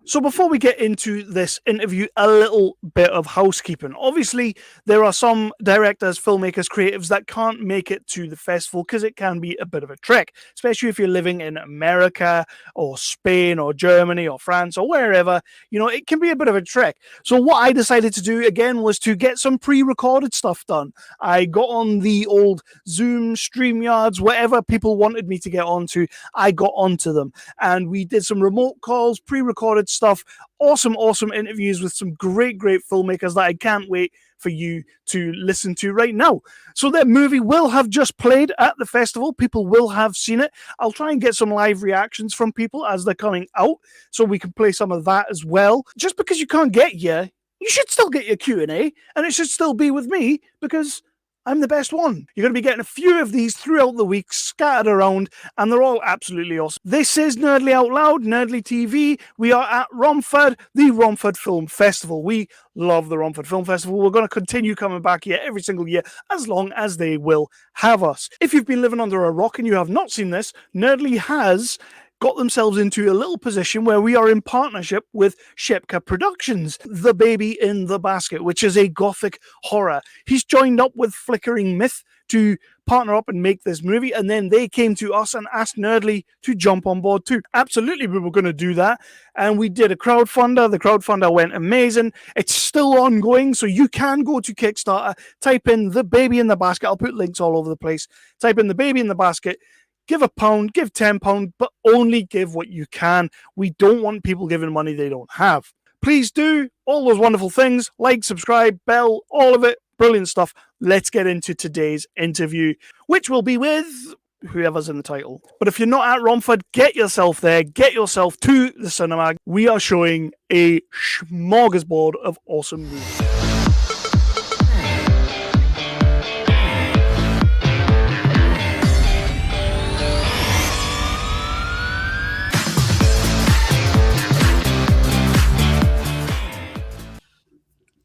So before we get into this interview, a little bit of housekeeping. Obviously, there are some directors, filmmakers, creatives that can't make it to the festival because it can be a bit of a trek, especially if you're living in America or Spain or Germany or France or wherever. It can be a bit of a trek. So what I decided to do again was to get some pre-recorded stuff done. I got on the old Zoom, StreamYards, whatever people wanted me to get onto, I got onto them. And we did some remote calls, pre-recorded stuff, awesome interviews with some great filmmakers that I can't wait for you to listen to right now. So that movie will have just played at the festival. People will have seen it. I'll try and get some live reactions from people as they're coming out so we can play some of that as well. Just because you can't get here, you should still get your Q&A, and it should still be with me because I'm the best one. You're going to be getting a few of these throughout the week, scattered around, and they're all absolutely awesome. This is Nerdly Out Loud, Nerdly TV. We are at Romford, the Romford Film Festival. We love the Romford Film Festival. We're going to continue coming back here every single year as long as they will have us. If you've been living under a rock and you have not seen this, Nerdly has got themselves into a little position where we are in partnership with Shepka Productions, The Baby in the Basket, which is a gothic horror. He's joined up with Flickering Myth to partner up and make this movie, and then they came to us and asked Nerdly to jump on board too. Absolutely, we were going to do that, and we did a crowdfunder. The crowdfunder went amazing. It's still ongoing, so you can go to Kickstarter, type in The Baby in the Basket. I'll put links all over the place. Type in The Baby in the Basket. Give £1, give £10, but only give what you can. We don't want people giving money they don't have. Please do all those wonderful things. Like, subscribe, bell, all of it. Brilliant stuff. Let's get into today's interview, which will be with whoever's in the title. But if you're not at Romford, get yourself there. Get yourself to the cinema. We are showing a smorgasbord of awesome movies.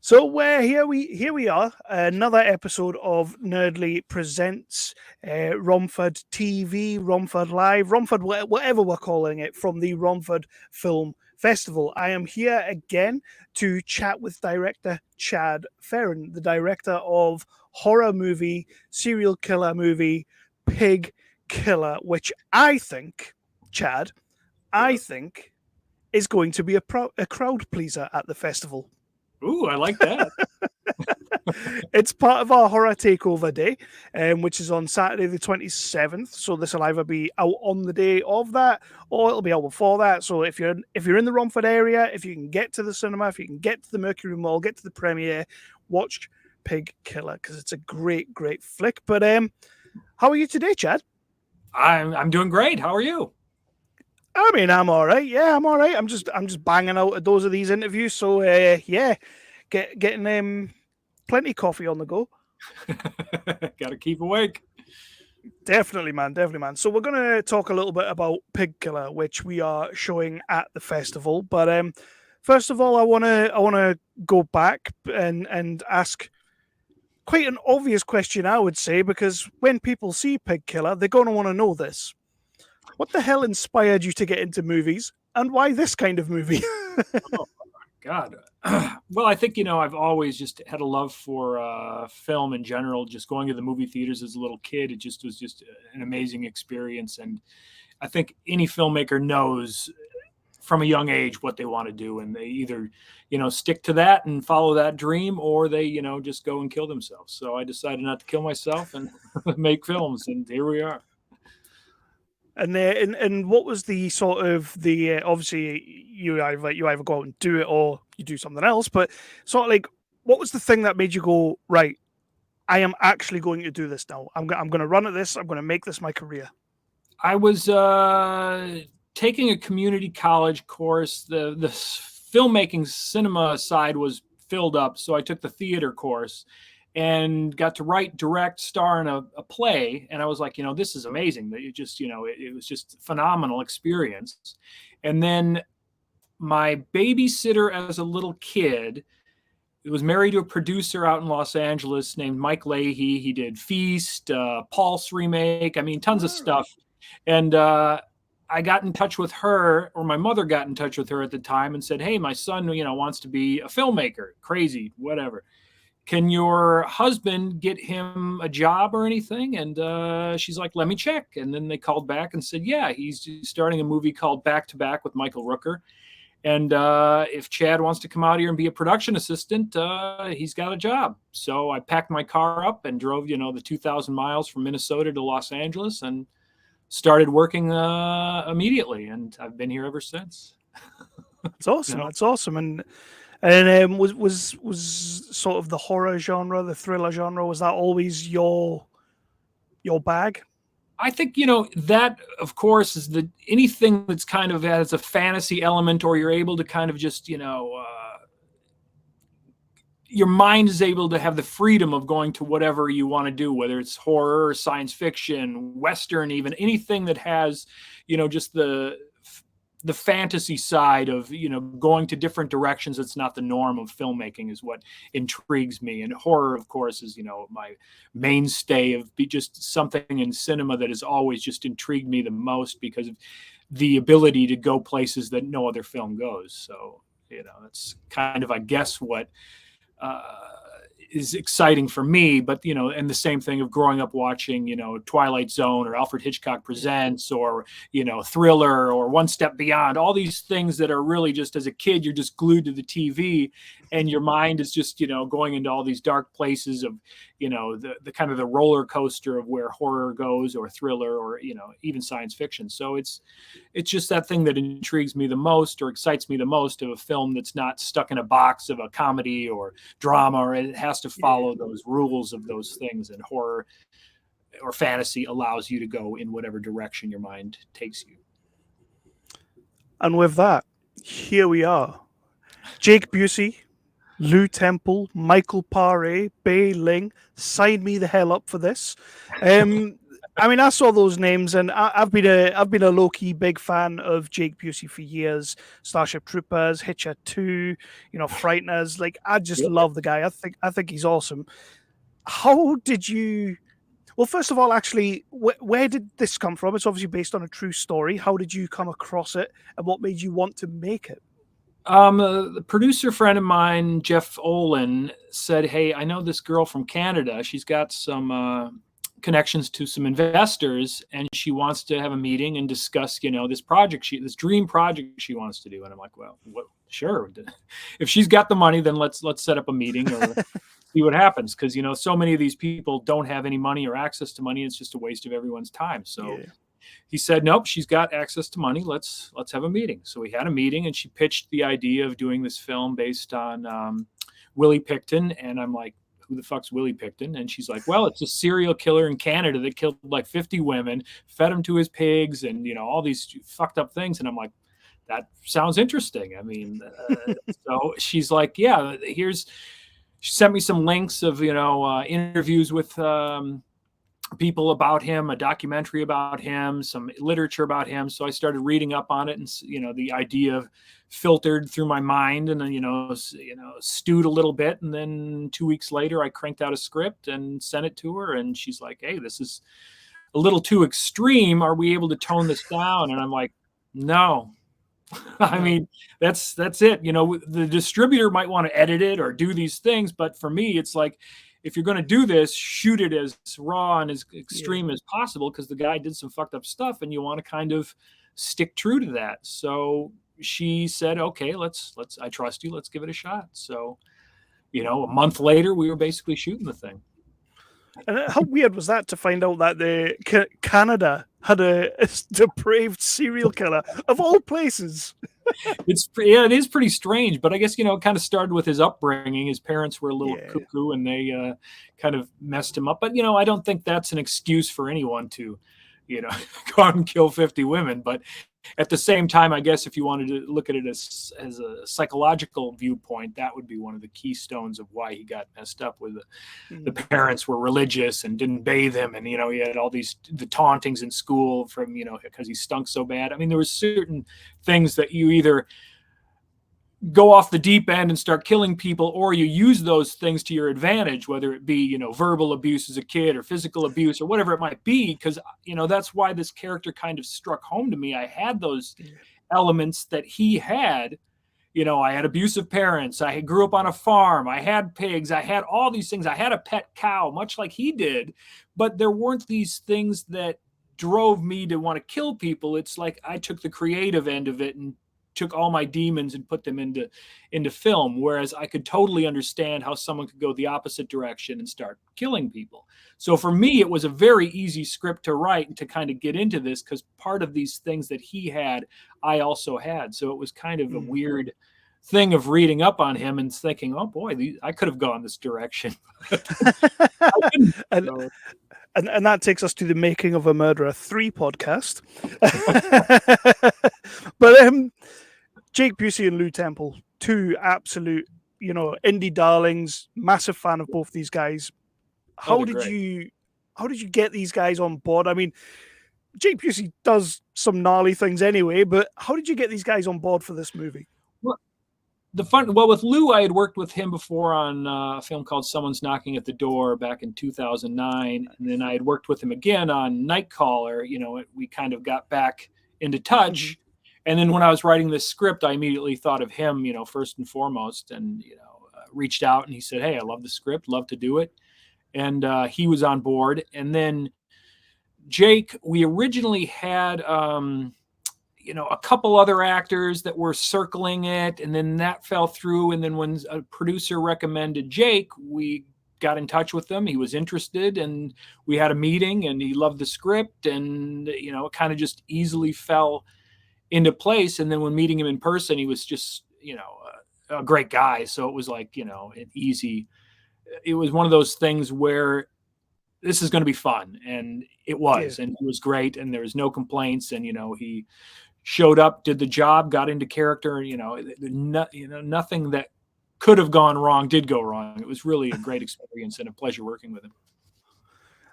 So here we are, another episode of Nerdly Presents Romford TV, Romford Live, Romford, whatever we're calling it, from the Romford Film Festival. I am here again to chat with director Chad Ferrin, the director of horror movie, serial killer movie, Pig Killer, which I think, Chad, is going to be a crowd pleaser at the festival. Ooh, I like that. It's part of our horror takeover day, which is on Saturday the 27th. So this will either be out on the day of that, or it'll be out before that. So if you're in the Romford area, if you can get to the cinema, if you can get to the Mercury Mall, get to the premiere, watch Pig Killer because it's a great flick. But how are you today, Chad? I'm doing great. How are you? I mean, I'm all right. Yeah, I'm all right. I'm just banging out a dose of these interviews. So yeah, getting plenty coffee on the go. Got to keep awake. Definitely, man. So we're going to talk a little bit about Pig Killer, which we are showing at the festival. But first of all, I want to go back and ask quite an obvious question, I would say, because when people see Pig Killer, they're going to want to know this. What the hell inspired you to get into movies, and why this kind of movie? Oh, God. Well, I think, I've always just had a love for film in general. Just going to the movie theaters as a little kid, it just was just an amazing experience. And I think any filmmaker knows from a young age what they want to do, and they either, stick to that and follow that dream, or they, just go and kill themselves. So I decided not to kill myself and make films, and here we are. And what was the sort of the obviously you either go out and do it or you do something else, but sort of like what was the thing that made you go, right, I am actually going to do this now. I'm going to run at this. I'm going to make this my career. I was taking a community college course. The filmmaking cinema side was filled up, so I took the theater course and got to write, direct, star in a play. And I was like, this is amazing. It just, it was just a phenomenal experience. And then my babysitter as a little kid was married to a producer out in Los Angeles named Mike Leahy. He did Feast, Pulse remake. I mean, tons of stuff. And I got in touch with her, or my mother got in touch with her at the time and said, hey, my son, wants to be a filmmaker. Crazy, whatever. Can your husband get him a job or anything? And she's like, let me check. And then they called back and said, yeah, he's starting a movie called Back to Back with Michael Rooker. And if Chad wants to come out here and be a production assistant, he's got a job. So I packed my car up and drove, the 2,000 miles from Minnesota to Los Angeles and started working immediately. And I've been here ever since. It's awesome. It's awesome. And was sort of the horror genre, the thriller genre, was that always your bag? I think, that, of course, is anything that's kind of has a fantasy element, or you're able to kind of just, your mind is able to have the freedom of going to whatever you want to do, whether it's horror, science fiction, Western, even anything that has, just the fantasy side of, going to different directions. That's not the norm of filmmaking is what intrigues me. And horror, of course, is, my mainstay of just something in cinema that has always just intrigued me the most because of the ability to go places that no other film goes. So, that's kind of, I guess, what is exciting for me. But, and the same thing of growing up watching, Twilight Zone or Alfred Hitchcock Presents or, Thriller or One Step Beyond, all these things that are really just, as a kid, you're just glued to the TV and your mind is just, going into all these dark places of, the kind of the roller coaster of where horror goes, or thriller, or, even science fiction. So it's just that thing that intrigues me the most or excites me the most of a film that's not stuck in a box of a comedy or drama, or it has to follow those rules of those things. And horror or fantasy allows you to go in whatever direction your mind takes you. And with that, here we are. Jake Busey, Lou Temple, Michael Paré, Bei Ling, sign me the hell up for this. I mean, I saw those names, and I've been a low key big fan of Jake Busey for years. Starship Troopers, Hitcher 2, Frighteners. Like, I just love the guy. I think he's awesome. How did you? Well, first of all, actually, where did this come from? It's obviously based on a true story. How did you come across it, and what made you want to make it? The producer friend of mine, Jeff Olin, said, hey, I know this girl from Canada. She's got some connections to some investors, and she wants to have a meeting and discuss, this project, this dream project she wants to do. And I'm like, well, sure. If she's got the money, then let's set up a meeting or see what happens. Because, so many of these people don't have any money or access to money. It's just a waste of everyone's time. So he said, nope, she's got access to money. Let's have a meeting. So we had a meeting, and she pitched the idea of doing this film based on Willy Pickton. And I'm like, who the fuck's Willy Pickton? And she's like, well, it's a serial killer in Canada that killed like 50 women, fed them to his pigs, and, all these fucked up things. And I'm like, that sounds interesting. I mean, so she's like, yeah, she sent me some links of, interviews with people about him, a documentary about him, some literature about him. So I started reading up on it, and, the idea filtered through my mind, and then, stewed a little bit. And then 2 weeks later, I cranked out a script and sent it to her. And she's like, hey, this is a little too extreme. Are we able to tone this down? And I'm like, no. I mean, that's it. The distributor might want to edit it or do these things. But for me, it's like, if you're going to do this, shoot it as raw and as extreme as possible, because the guy did some fucked up stuff and you want to kind of stick true to that. So she said, okay, I trust you. Let's give it a shot. So, a month later, we were basically shooting the thing. And how weird was that to find out that Canada had a depraved serial killer of all places? It is pretty strange, but I guess, it kind of started with his upbringing. His parents were a little cuckoo, and they kind of messed him up. But, I don't think that's an excuse for anyone to, go out and kill 50 women. But at the same time, I guess if you wanted to look at it as a psychological viewpoint, that would be one of the keystones of why he got messed up with the parents were religious and didn't bathe him. And, he had all the tauntings in school from, because he stunk so bad. I mean, there were certain things that you either go off the deep end and start killing people, or you use those things to your advantage, whether it be, you know, verbal abuse as a kid or physical abuse or whatever it might be. Because, you know, that's why this character kind of struck home to me. I had those elements that he had. You know, I had abusive parents. I grew up on a farm. I had pigs. I had all these things. I had a pet cow, much like he did. But there weren't these things that drove me to want to kill people. It's like I took the creative end of it and took all my demons and put them into film, whereas I could totally understand how someone could go the opposite direction and start killing people. So for me, it was a very easy script to write and to kind of get into this, because part of these things that he had, I also had. So it was kind of a weird thing of reading up on him and thinking, oh boy, I could have gone this direction. I didn't, so. And that takes us to the Making of a Murderer 3 podcast. But Jake Busey and Lou Temple, two absolute, you know, indie darlings, massive fan of both these guys. How did you get these guys on board? I mean, Jake Busey does some gnarly things anyway, but how did you get these guys on board for this movie? Well, with Lou, I had worked with him before on a film called Someone's Knocking at the Door back in 2009. And then I had worked with him again on Nightcaller. You know, we kind of got back into touch. And then when I was writing this script, I immediately thought of him, you know, first and foremost, and, you know, reached out and he said, hey, I love the script, love to do it. And he was on board. And then Jake, we originally had, you know, a couple other actors that were circling it, and then that fell through. And then when a producer recommended Jake, we got in touch with him. He was interested, and we had a meeting, and he loved the script, and, you know, it kind of just easily fell into place. And then when meeting him in person, he was just, you know, a great guy. So it was like, you know, it was one of those things where this is going to be fun. And it was, and it was great. And there was no complaints. And, you know, he showed up, did the job, got into character, you know, nothing that could have gone wrong did go wrong. It was really a great experience and a pleasure working with him.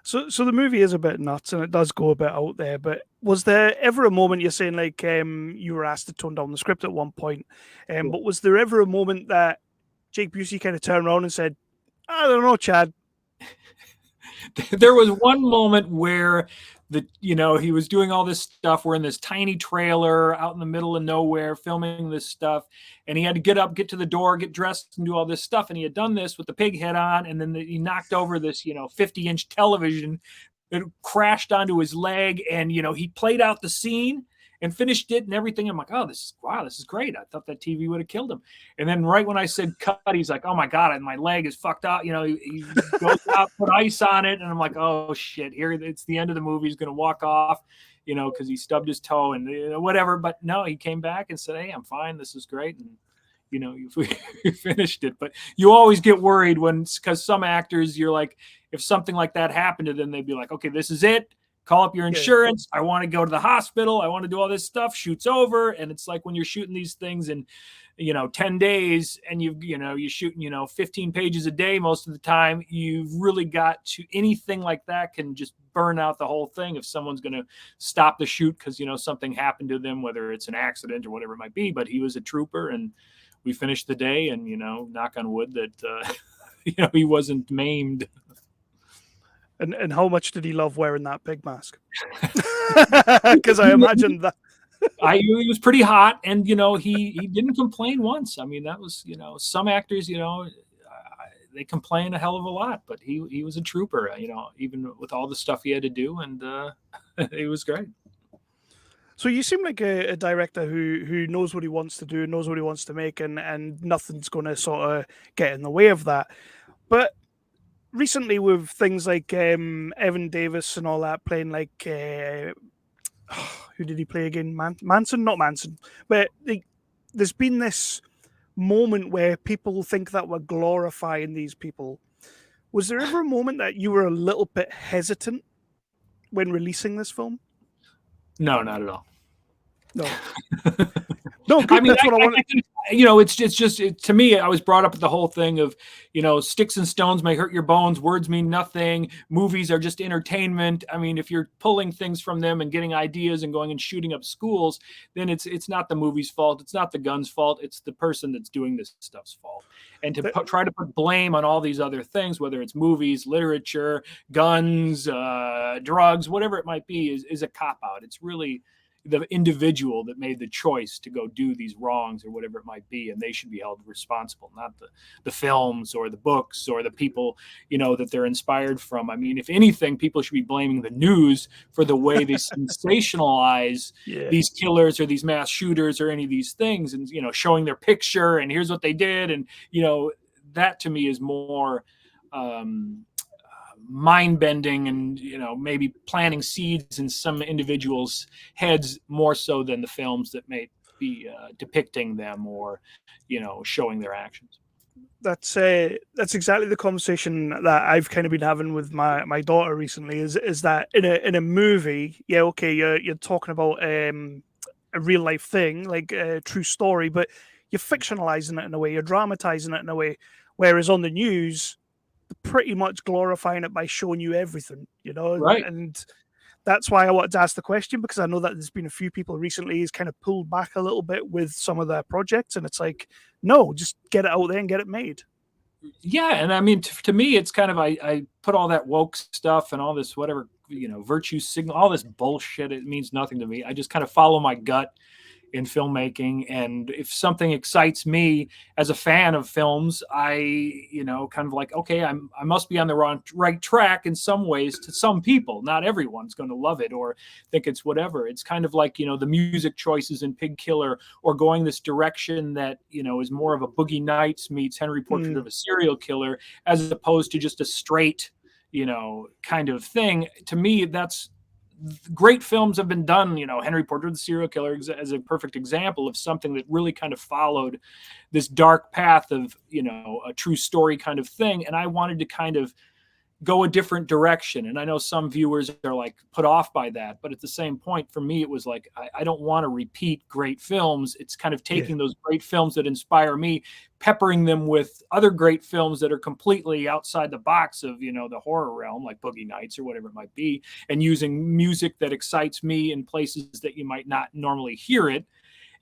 So the movie is a bit nuts and it does go a bit out there, but was there ever a moment, you're saying like you were asked to tone down the script at one point, but was there ever a moment that Jake Busey kind of turned around and said, I don't know, Chad? There was one moment where you know, he was doing all this stuff. We're in this tiny trailer out in the middle of nowhere filming this stuff. And he had to get up, get to the door, get dressed and do all this stuff. And he had done this with the pig head on. And then he knocked over this, you know, 50-inch television that crashed onto his leg. And, you know, he played out the scene and finished it and everything. I'm like, oh, this is great. I thought that TV would have killed him. And then right when I said cut, he's like, oh my God, my leg is fucked up. You know, he goes out, put ice on it. And I'm like, oh shit, here, it's the end of the movie. He's going to walk off, you know, cause he stubbed his toe and you know, whatever. But no, he came back and said, hey, I'm fine. This is great. And, you know, we finished it. But you always get worried cause some actors, you're like, if something like that happened to them, they'd be like, okay, this is it. Call up your insurance. I want to go to the hospital. I want to do all this stuff. Shoots over. And it's like when you're shooting these things in, you know, 10 days and you're shooting, you know, 15 pages a day most of the time, you've really got to, anything like that can just burn out the whole thing if someone's going to stop the shoot because, you know, something happened to them, whether it's an accident or whatever it might be. But he was a trooper and we finished the day and, you know, knock on wood that, you know, he wasn't maimed. And how much did he love wearing that pig mask? Because I imagine that. He was pretty hot, and you know he didn't complain once. I mean, that was, you know, some actors, you know, they complain a hell of a lot, but he was a trooper, you know, even with all the stuff he had to do, and it was great. So you seem like a director who knows what he wants to do, knows what he wants to make, and nothing's going to sort of get in the way of that. But recently with things like Evan Davis and all that playing like who did he play again? Manson? Not Manson. But there's been this moment where people think that we're glorifying these people. Was there ever a moment that you were a little bit hesitant when releasing this film? No, not at all. No. No, good. That's what I wanted. To me, I was brought up with the whole thing of, sticks and stones may hurt your bones. Words mean nothing. Movies are just entertainment. I mean, if you're pulling things from them and getting ideas and going and shooting up schools, then it's not the movie's fault. It's not the gun's fault. It's the person that's doing this stuff's fault. And to try to put blame on all these other things, whether it's movies, literature, guns, drugs, whatever it might be, is a cop-out. It's really the individual that made the choice to go do these wrongs or whatever it might be, and they should be held responsible, not the films or the books or the people that they're inspired from. I mean, if anything, people should be blaming the news for the way they sensationalize these killers or these mass shooters or any of these things, and showing their picture and here's what they did, and that to me is more mind-bending and maybe planting seeds in some individuals' heads more so than the films that may be depicting them or showing their actions. That's exactly the conversation that I've kind of been having with my daughter recently. Is that in a movie, you're talking about a real life thing, like a true story, but you're fictionalizing it in a way, you're dramatizing it in a way, whereas on the news, pretty much glorifying it by showing you everything, right? And that's why I wanted to ask the question, because I know that there's been a few people recently who's kind of pulled back a little bit with some of their projects, and it's like, no, just get it out there and get it made. Yeah, and I mean, to me, it's kind of I put all that woke stuff and all this whatever virtue signal, all this bullshit. It means nothing to me. I just kind of follow my gut in filmmaking, and if something excites me as a fan of films, I kind of like, okay, I must be on the right track in some ways. To some people, not everyone's going to love it or think it's whatever. It's kind of like the music choices in Pig Killer, or going this direction that is more of a Boogie Nights meets Henry Portrait of a Serial Killer, as opposed to just a straight kind of thing. To me, that's great films have been done. Henry Portrait of the Serial Killer as a perfect example of something that really kind of followed this dark path of a true story kind of thing, and I wanted to kind of go a different direction. And I know some viewers are like put off by that, but at the same point, for me, it was like, I don't want to repeat great films. It's kind of taking those great films that inspire me, peppering them with other great films that are completely outside the box of, the horror realm, like Boogie Nights or whatever it might be, and using music that excites me in places that you might not normally hear it.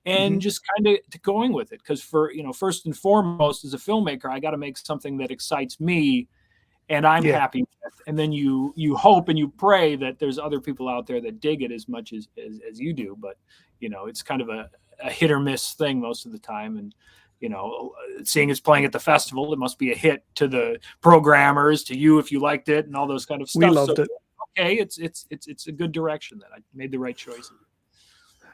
And just kind of going with it. Because first and foremost, as a filmmaker, I got to make something that excites me and I'm happy with. And then you hope and you pray that there's other people out there that dig it as much as you do. But, it's kind of a hit or miss thing most of the time. And, seeing it's playing at the festival, it must be a hit to the programmers, to you if you liked it and all those kind of stuff. We loved it. Okay, it's a good direction that I made the right choices.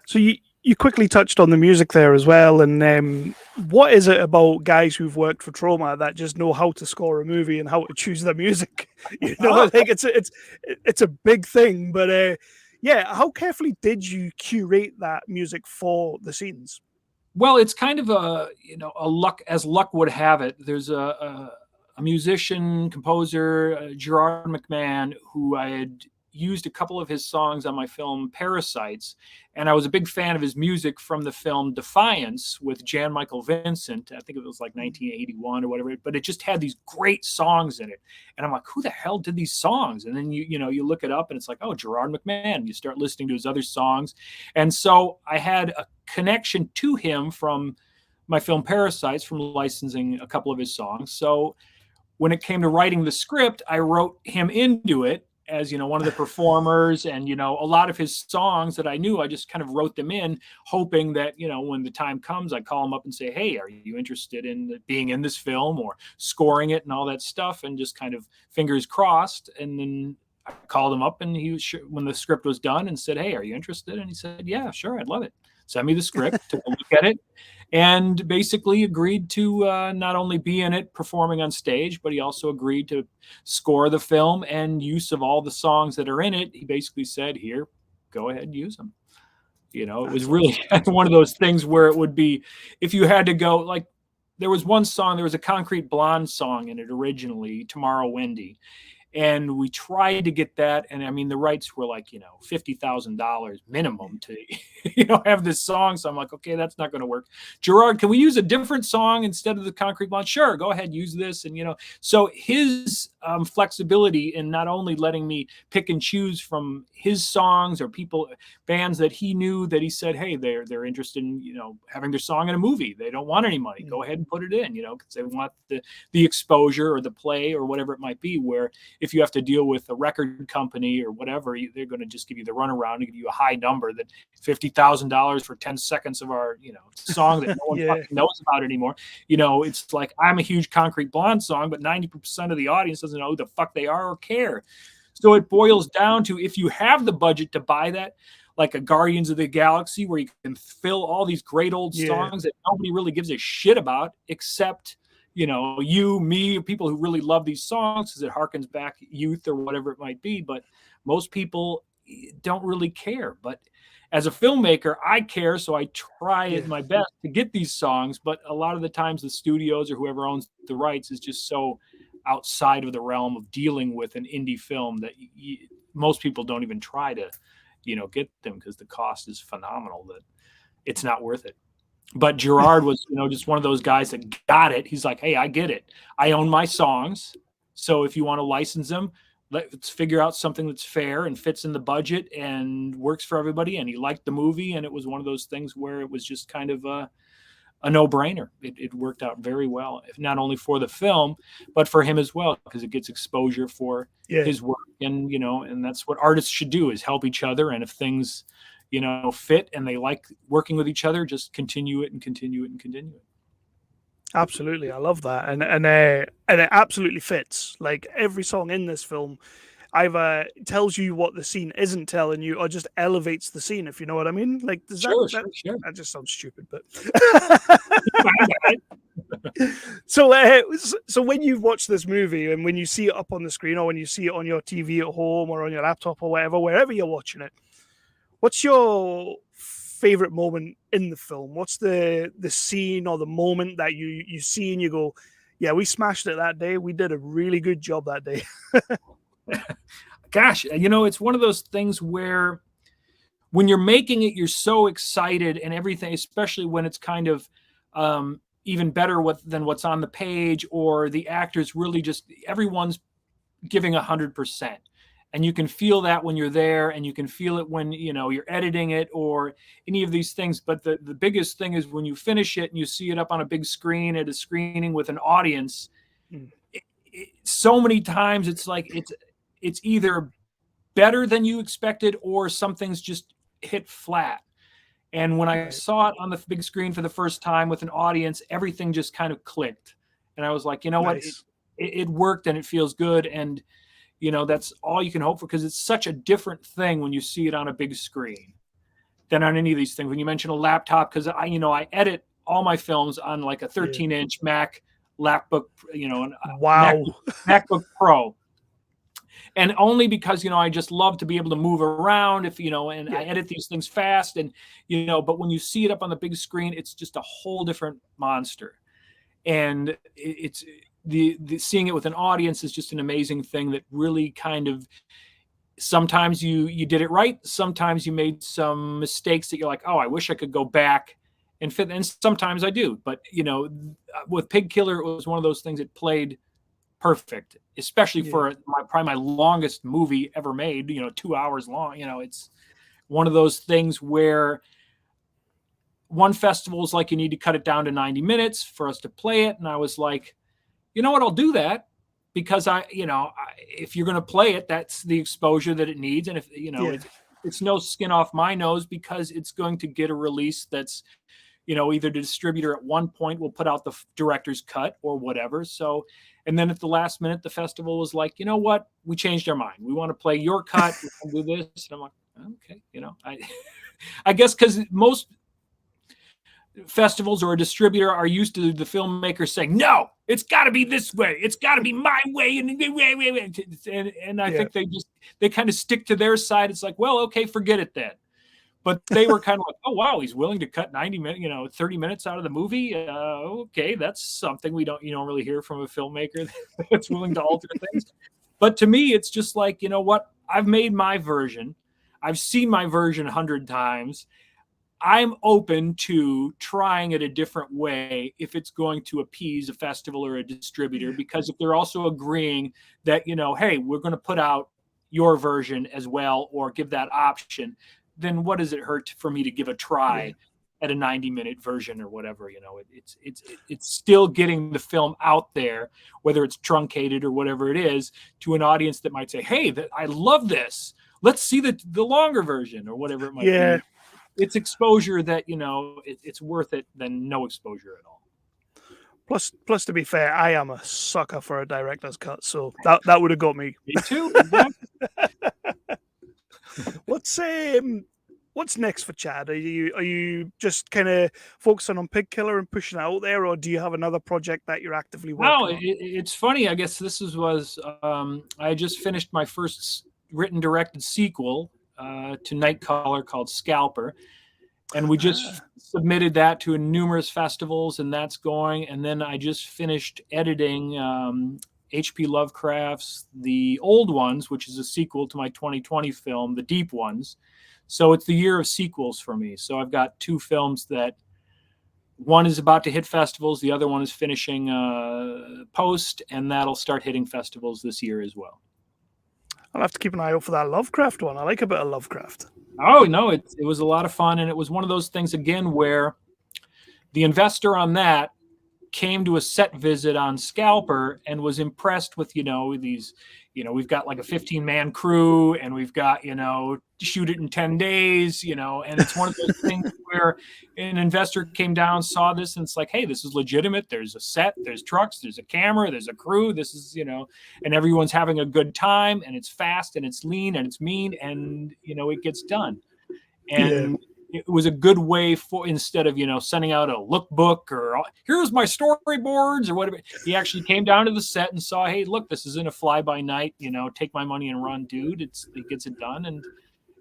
So you quickly touched on the music there as well, and what is it about guys who've worked for Troma that just know how to score a movie and how to choose the music? I think it's a big thing, but how carefully did you curate that music for the scenes? Well, it's kind of a luck would have it. There's a musician, composer, Gerard McMahon, who I had used a couple of his songs on my film Parasites, and I was a big fan of his music from the film Defiance with Jan Michael Vincent. I think it was like 1981 or whatever, but it just had these great songs in it. And I'm like, who the hell did these songs? And then you look it up and it's like, oh, Gerard McMahon. You start listening to his other songs. And so I had a connection to him from my film Parasites, from licensing a couple of his songs. So when it came to writing the script, I wrote him into it as one of the performers, and a lot of his songs that I knew, I just kind of wrote them in, hoping that when the time comes, I call him up and say, hey, are you interested in being in this film or scoring it and all that stuff, and just kind of fingers crossed. And then I called him up, and he was when the script was done, and said, hey, are you interested? And he said, yeah, sure, I'd love it. Sent me the script, took a look at it, and basically agreed to not only be in it performing on stage, but he also agreed to score the film and use of all the songs that are in it. He basically said, here, go ahead and use them. It was really one of those things where it would be, if you had to go, like, there was one song, there was a Concrete Blonde song in it originally, Tomorrow Wendy. And we tried to get that, and I mean the rights were like, $50,000 minimum to have this song. So I'm like, okay, that's not going to work. Gerard, can we use a different song instead of the Concrete Blonde? Sure, go ahead, use this. And so his flexibility in not only letting me pick and choose from his songs or bands that he knew, that he said, hey, they're interested in having their song in a movie, they don't want any money, go ahead and put it in, because they want the exposure or the play or whatever it might be, where if you have to deal with a record company or whatever, they're going to just give you the runaround and give you a high number, that $50,000 for 10 seconds of our, song that no one fucking knows about anymore. It's like, I'm a huge Concrete Blonde song, but 90% of the audience doesn't know who the fuck they are or care. So it boils down to, if you have the budget to buy that, like a Guardians of the Galaxy, where you can fill all these great old songs that nobody really gives a shit about, except you, me, people who really love these songs because it harkens back youth or whatever it might be. But most people don't really care. But as a filmmaker, I care. So I try my best to get these songs. But a lot of the times the studios or whoever owns the rights is just so outside of the realm of dealing with an indie film that most people don't even try to, get them, because the cost is phenomenal, that it's not worth it. But Gerard was, just one of those guys that got it. He's like, hey, I get it. I own my songs. So if you want to license them, let's figure out something that's fair and fits in the budget and works for everybody. And he liked the movie. And it was one of those things where it was just kind of a no-brainer. It worked out very well, if not only for the film, but for him as well, because it gets exposure for his work. And, and that's what artists should do, is help each other. And if things fit and they like working with each other, just continue it and continue it and continue it. Absolutely, I love that, and it absolutely fits. Like, every song in this film either tells you what the scene isn't telling you, or just elevates the scene, if you know what I mean. Like, does Sure. That just sounds stupid, but so when you watch this movie and when you see it up on the screen, or when you see it on your TV at home or on your laptop or whatever, wherever you're watching it, what's your favorite moment in the film? What's the scene or the moment that you see and you go, yeah, we smashed it that day. We did a really good job that day. Gosh, it's one of those things where when you're making it, you're so excited and everything, especially when it's kind of even better than what's on the page, or the actors really just, everyone's giving 100%. And you can feel that when you're there, and you can feel it when, you're editing it or any of these things. But the biggest thing is when you finish it and you see it up on a big screen at a screening with an audience, so many times it's like, it's either better than you expected or something's just hit flat. And when I saw it on the big screen for the first time with an audience, everything just kind of clicked. And I was like, what? It worked, and it feels good. And that's all you can hope for, because it's such a different thing when you see it on a big screen than on any of these things. When you mention a laptop, because I edit all my films on like a 13-inch Mac laptop, MacBook Pro. And only because, I just love to be able to move around I edit these things fast, and, but when you see it up on the big screen, it's just a whole different monster. And it's the seeing it with an audience is just an amazing thing that really kind of, sometimes you did it right. Sometimes you made some mistakes that you're like, oh, I wish I could go back and fit. And sometimes I do, but with Pig Killer, it was one of those things that played perfect, especially for probably my longest movie ever made, 2 hours long. It's one of those things where one festival is like, you need to cut it down to 90 minutes for us to play it. And I was like, you know what, I'll do that, because if you're going to play it, that's the exposure that it needs. And if, it's no skin off my nose, because it's going to get a release that's, either the distributor at one point will put out the director's cut or whatever. So, and then at the last minute, the festival was like, you know what, we changed our mind. We want to play your cut. We want to do this. And I'm like, okay, I guess because most festivals or a distributor are used to the filmmaker saying, no, it's got to be this way. It's got to be my way. And I think they kind of stick to their side. It's like, well, okay, forget it then. But they were kind of like, oh, wow, he's willing to cut 90 minutes, 30 minutes out of the movie. Okay, that's something you don't really hear from a filmmaker that's willing to alter things. But to me, it's just like, you know what? I've made my version. I've seen my version 100 times. I'm open to trying it a different way if it's going to appease a festival or a distributor, because if they're also agreeing that, you know, hey, we're going to put out your version as well, or give that option, then what does it hurt for me to give a try at a 90-minute version or whatever? You know, it's still getting the film out there, whether it's truncated or whatever it is, to an audience that might say, hey, I love this. Let's see the longer version, or whatever it might be. It's exposure that, you know, it's worth it than no exposure at all. Plus, to be fair, I am a sucker for a director's cut, so that would have got me. Me too. What's next for Chad? Are you just kind of focusing on Pig Killer and pushing it out there, or do you have another project that you're actively working on? It's funny. I guess this was I just finished my first written directed sequel to Nightcaller called Scalper, and we just submitted that to numerous festivals, and that's going. And then I just finished editing H.P. Lovecraft's The Old Ones, which is a sequel to my 2020 film, The Deep Ones. So it's the year of sequels for me. So I've got two films that one is about to hit festivals, the other one is finishing post, and that'll start hitting festivals this year as well. I'll have to keep an eye out for that Lovecraft one. I like a bit of Lovecraft. Oh, no, it was a lot of fun. And it was one of those things, again, where the investor on that came to a set visit on Scalper and was impressed with, you know, these, you know, we've got like a 15-man crew, and we've got, you know, shoot it in 10 days, you know, and it's one of those things where an investor came down, saw this, and it's like, hey, this is legitimate. There's a set, there's trucks, there's a camera, there's a crew. This is, you know, and everyone's having a good time, and it's fast, and it's lean, and it's mean, and, you know, it gets done. And it was a good way for, instead of, you know, sending out a lookbook or here's my storyboards or whatever, he actually came down to the set and saw, hey, look, this isn't a fly by night, you know, take my money and run, dude. It gets it done. And,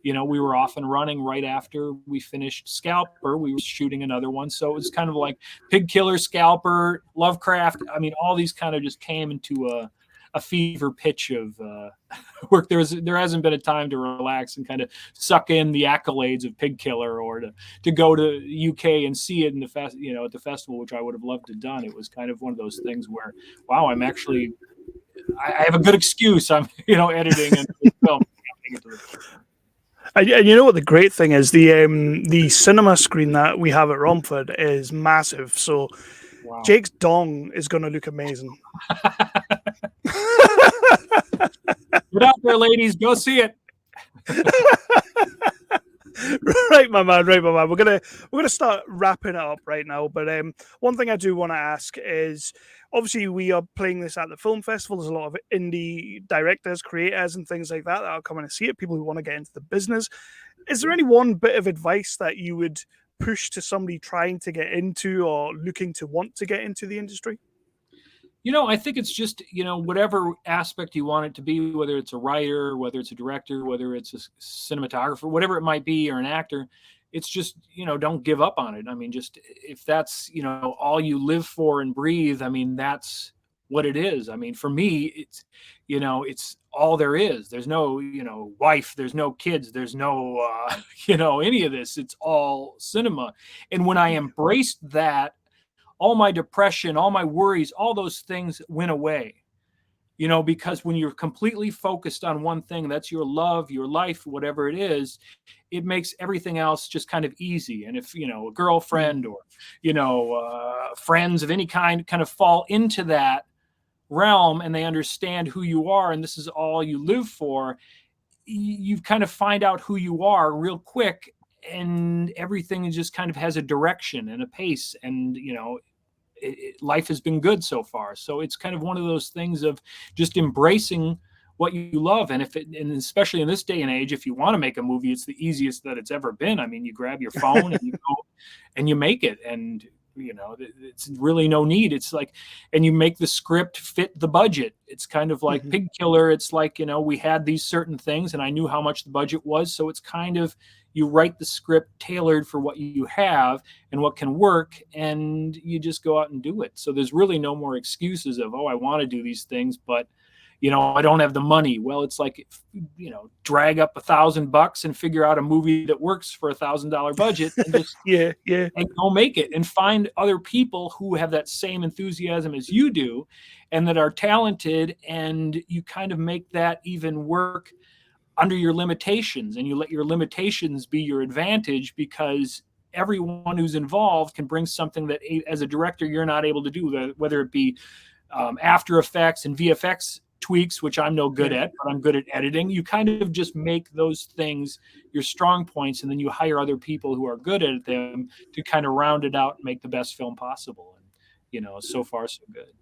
you know, we were off and running right after we finished Scalper. We were shooting another one. So it was kind of like Pig Killer, Scalper, Lovecraft. I mean, all these kind of just came into a fever pitch of work. There hasn't been a time to relax and kind of suck in the accolades of Pig Killer, or to go to UK and see it in the you know, at the festival, which I would have loved to have done. It was kind of one of those things where, wow, I'm actually, I have a good excuse. I'm, you know, editing and film. And you know what the great thing is? The cinema screen that we have at Romford is massive. So wow. Jake's dong is going to look amazing. Get out there, ladies. Go see it. Right, my man. Right, my man. We're gonna start wrapping it up right now. But one thing I do want to ask is, obviously, we are playing this at the film festival. There's a lot of indie directors, creators, and things like that are coming to see it. People who want to get into the business. Is there any one bit of advice that you would push to somebody trying to get into or looking to want to get into the industry? You know, I think it's just, you know, whatever aspect you want it to be, whether it's a writer, whether it's a director, whether it's a cinematographer, whatever it might be, or an actor, it's just, you know, don't give up on it. I mean, just if that's, you know, all you live for and breathe, I mean, that's what it is. I mean, for me, it's, you know, it's all there is. There's no, you know, wife, there's no kids, there's no, you know, any of this. It's all cinema. And when I embraced that, all my depression, all my worries, all those things went away, you know, because when you're completely focused on one thing, that's your love, your life, whatever it is, it makes everything else just kind of easy. And if, you know, a girlfriend or, you know, friends of any kind of fall into that realm and they understand who you are and this is all you live for, you kind of find out who you are real quick, and everything just kind of has a direction and a pace, and, you know, life has been good so far. So it's kind of one of those things of just embracing what you love. And and especially in this day and age, if you want to make a movie, it's the easiest that it's ever been. I mean, you grab your phone and you go and you make it, and, you know, it's really no need. It's like, and you make the script fit the budget. It's kind of like Pig Killer. It's like, you know, we had these certain things and I knew how much the budget was. So it's kind of, you write the script tailored for what you have and what can work, and you just go out and do it. So there's really no more excuses of, oh, I want to do these things, but, I don't have the money. Well, it's like, drag up $1,000 and figure out a movie that works for $1,000 budget and just yeah. and go make it, and find other people who have that same enthusiasm as you do and that are talented, and you kind of make that even work under your limitations, and you let your limitations be your advantage, because everyone who's involved can bring something that as a director you're not able to do, whether it be After Effects and VFX tweaks, which I'm no good at, but I'm good at editing. You kind of just make those things your strong points, and then you hire other people who are good at them to kind of round it out and make the best film possible. And so far so good.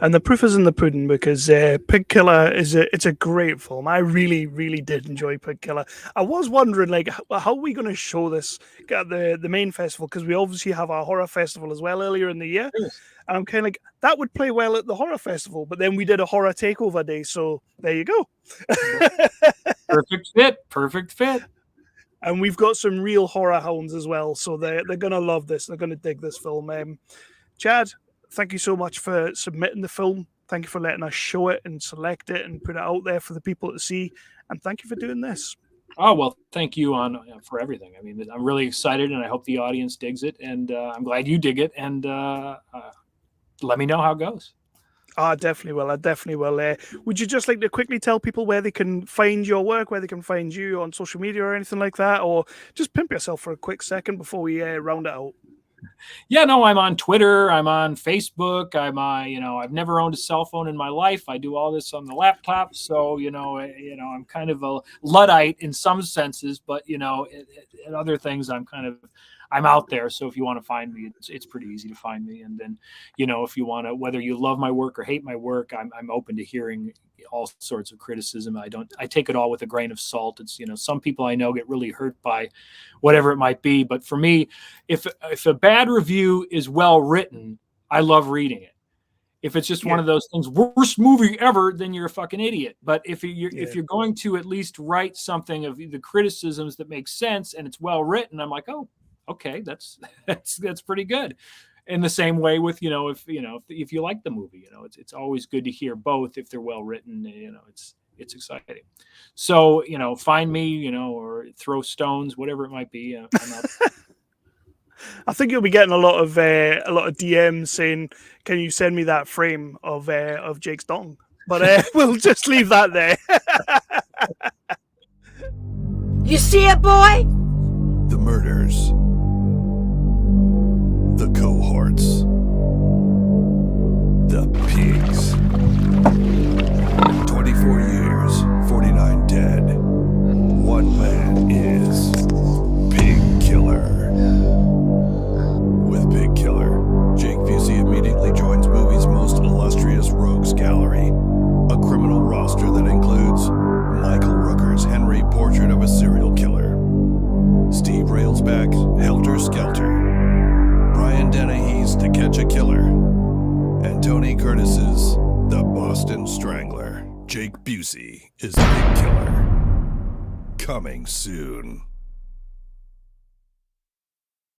And the proof is in the pudding, because Pig Killer it's a great film. I really, really did enjoy Pig Killer. I was wondering, like, how are we going to show this at the main festival? Because we obviously have our horror festival as well earlier in the year. Yes. And I'm kind of like, that would play well at the horror festival. But then we did a horror takeover day. So there you go. Perfect fit. And we've got some real horror hounds as well. So they're going to love this. They're going to dig this film. Chad, thank you so much for submitting the film. Thank you for letting us show it and select it and put it out there for the people to see. And thank you for doing this. Oh, well, thank you for everything. I mean, I'm really excited, and I hope the audience digs it. And I'm glad you dig it. And let me know how it goes. I definitely will. I definitely will. Would you just like to quickly tell people where they can find your work, where they can find you on social media or anything like that? Or just pimp yourself for a quick second before we round it out. Yeah, no, I'm on Twitter. I'm on Facebook. I've never owned a cell phone in my life. I do all this on the laptop. So, I'm kind of a Luddite in some senses, but, in other things, I'm out there. So if you want to find me, it's pretty easy to find me. And then, if you want to, whether you love my work or hate my work, I'm open to hearing all sorts of criticism. I take it all with a grain of salt. It's, some people I know get really hurt by whatever it might be. But for me, if a bad review is well written, I love reading it. If it's just one of those things, worst movie ever, then you're a fucking idiot. But if you're going to at least write something of the criticisms that make sense and it's well written, I'm like, oh, okay, that's pretty good. In the same way with, if you like the movie, it's always good to hear both if they're well written. It's exciting. So, find me, or throw stones, whatever it might be. I'm out. I think you'll be getting a lot of DMs saying, "Can you send me that frame of Jake's dong?" But we'll just leave that there. You see it, boy? The murders. The cohorts. The pigs. 24 years, 49 dead. One man is Pig Killer. With Pig Killer, Jake Busey immediately joins movie's most illustrious rogues gallery. A criminal roster that includes Michael Rooker's Henry Portrait of a Serial Killer, Steve Railsback's Helter Skelter, Brian Dennehy's To Catch a Killer, and Tony Curtis's The Boston Strangler. Jake Busey is Pig Killer. Coming soon.